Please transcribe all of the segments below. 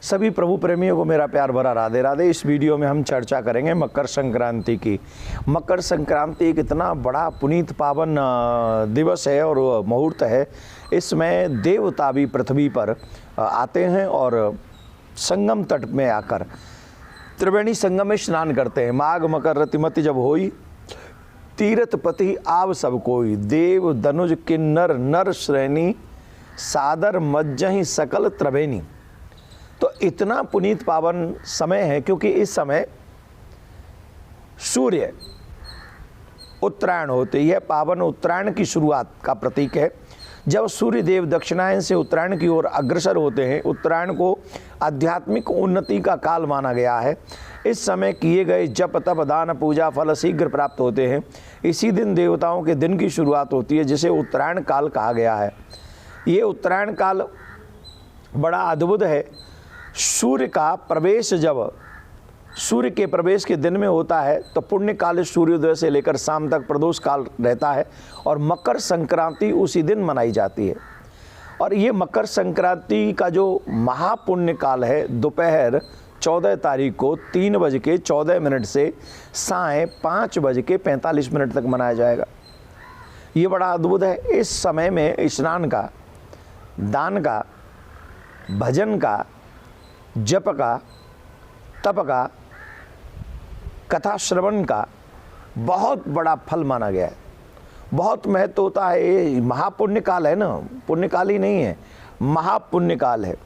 सभी प्रभु प्रेमियों को मेरा प्यार भरा राधे राधे। इस वीडियो में हम चर्चा करेंगे मकर संक्रांति की। मकर संक्रांति एक इतना बड़ा पुनीत पावन दिवस है और मुहूर्त है। इसमें देवता भी पृथ्वी पर आते हैं और संगम तट में आकर त्रिवेणी संगम में स्नान करते हैं। माघ मकर रतिमति जब होई, तीर्थपति आव सब कोई, देव धनुज किन्नर नर श्रेणी, सादर मज्जहि सकल त्रिवेणी। तो इतना पुनीत पावन समय है क्योंकि इस समय सूर्य उत्तरायण होते ही है। पावन उत्तरायण की शुरुआत का प्रतीक है। जब सूर्य देव दक्षिणायन से उत्तरायण की ओर अग्रसर होते हैं, उत्तरायण को आध्यात्मिक उन्नति का काल माना गया है। इस समय किए गए जप तप दान पूजा फल शीघ्र प्राप्त होते हैं। इसी दिन देवताओं के दिन की शुरुआत होती है, जिसे उत्तरायण काल कहा गया है। ये उत्तरायण काल बड़ा अद्भुत है। सूर्य का प्रवेश जब सूर्य के प्रवेश के दिन में होता है तो पुण्य काल सूर्योदय से लेकर शाम तक प्रदोष काल रहता है और मकर संक्रांति उसी दिन मनाई जाती है। और ये मकर संक्रांति का जो महापुण्य काल है, दोपहर 14 तारीख को 3:14 से साय 5:45 तक मनाया जाएगा। ये बड़ा अद्भुत है। इस समय में स्नान का, दान का, भजन का, जप का, तप का, कथा श्रवण का बहुत बड़ा फल माना गया है। बहुत महत्व होता है। ये महापुण्य काल है ना, पुण्य काल ही नहीं है, महापुण्य काल है।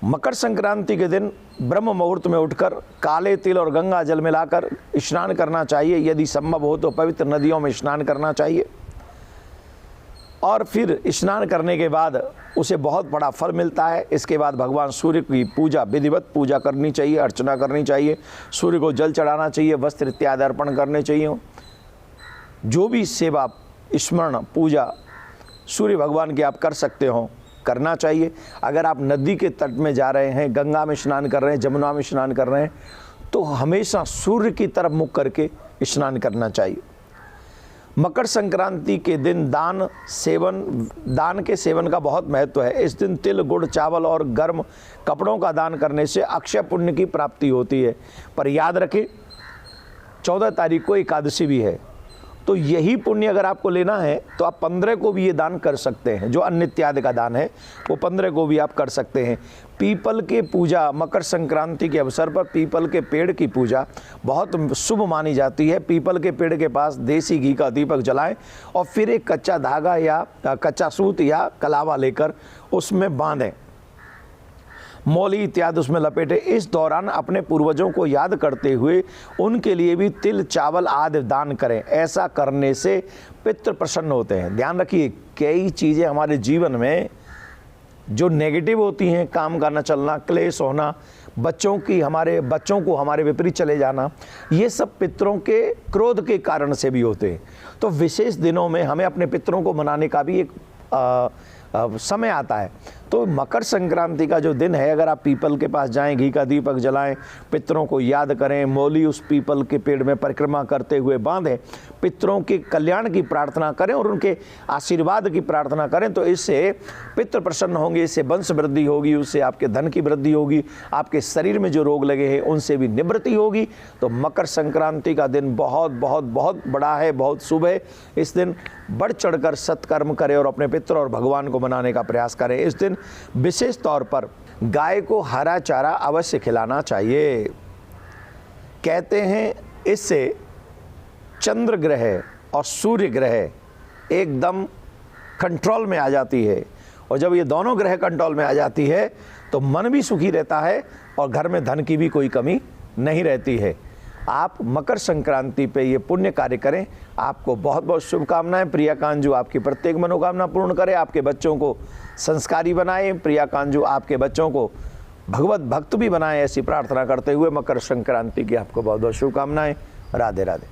मकर संक्रांति के दिन ब्रह्म मुहूर्त में उठकर काले तिल और गंगा जल मिलाकर स्नान करना चाहिए। यदि संभव हो तो पवित्र नदियों में स्नान करना चाहिए और फिर स्नान करने के बाद उसे बहुत बड़ा फल मिलता है। इसके बाद भगवान सूर्य की पूजा, विधिवत पूजा करनी चाहिए, अर्चना करनी चाहिए, सूर्य को जल चढ़ाना चाहिए, वस्त्र इत्यादि अर्पण करने चाहिए। जो भी सेवा, स्मरण, पूजा सूर्य भगवान की आप कर सकते हो, करना चाहिए। अगर आप नदी के तट में जा रहे हैं, गंगा में स्नान कर रहे हैं, जमुना में स्नान कर रहे हैं, तो हमेशा सूर्य की तरफ मुख करके स्नान करना चाहिए। मकर संक्रांति के दिन दान के सेवन का बहुत महत्व है। इस दिन तिल, गुड़, चावल और गर्म कपड़ों का दान करने से अक्षय पुण्य की प्राप्ति होती है। पर याद रखें 14 तारीख को एकादशी भी है, तो यही पुण्य अगर आपको लेना है तो आप 15 को भी ये दान कर सकते हैं। जो अन्न इत्यादि का दान है वो 15 को भी आप कर सकते हैं। पीपल के पूजा, मकर संक्रांति के अवसर पर पीपल के पेड़ की पूजा बहुत शुभ मानी जाती है। पीपल के पेड़ के पास देसी घी का दीपक जलाएं और फिर एक कच्चा धागा या कच्चा सूत या कलावा लेकर उसमें बांधें, मौली इत्यादि उसमें लपेटे। इस दौरान अपने पूर्वजों को याद करते हुए उनके लिए भी तिल, चावल आदि दान करें। ऐसा करने से पितृ प्रसन्न होते हैं। ध्यान रखिए, कई चीज़ें हमारे जीवन में जो नेगेटिव होती हैं, काम का न चलना, क्लेश होना, हमारे बच्चों को हमारे विपरीत चले जाना, ये सब पितरों के क्रोध के कारण से भी होते हैं। तो विशेष दिनों में हमें अपने पितरों को मनाने का भी एक समय आता है। तो मकर संक्रांति का जो दिन है, अगर आप पीपल के पास जाएं, घी का दीपक जलाएं, पितरों को याद करें, मौली उस पीपल के पेड़ में परिक्रमा करते हुए बांधें, पितरों के कल्याण की प्रार्थना करें और उनके आशीर्वाद की प्रार्थना करें, तो इससे पितृ प्रसन्न होंगे, इससे वंश वृद्धि होगी, उससे आपके धन की वृद्धि होगी, आपके शरीर में जो रोग लगे हैं उनसे भी निवृत्ति होगी। तो मकर संक्रांति का दिन बहुत बहुत बहुत बड़ा है, बहुत शुभ है। इस दिन बढ़ चढ़कर सत्कर्म करें और अपने पितृ और भगवान को मनाने का प्रयास करें। इस दिन विशेष तौर पर गाय को हरा चारा अवश्य खिलाना चाहिए। कहते हैं इससे चंद्र ग्रह और सूर्य ग्रह एकदम कंट्रोल में आ जाती है, और जब ये दोनों ग्रह कंट्रोल में आ जाती है तो मन भी सुखी रहता है और घर में धन की भी कोई कमी नहीं रहती है। आप मकर संक्रांति पे ये पुण्य कार्य करें। आपको बहुत बहुत शुभकामनाएं। प्रिया कांजू आपकी प्रत्येक मनोकामना पूर्ण करे, आपके बच्चों को संस्कारी बनाए, प्रिया कांजू आपके बच्चों को भगवत भक्त भी बनाए, ऐसी प्रार्थना करते हुए मकर संक्रांति की आपको बहुत बहुत शुभकामनाएं। राधे राधे।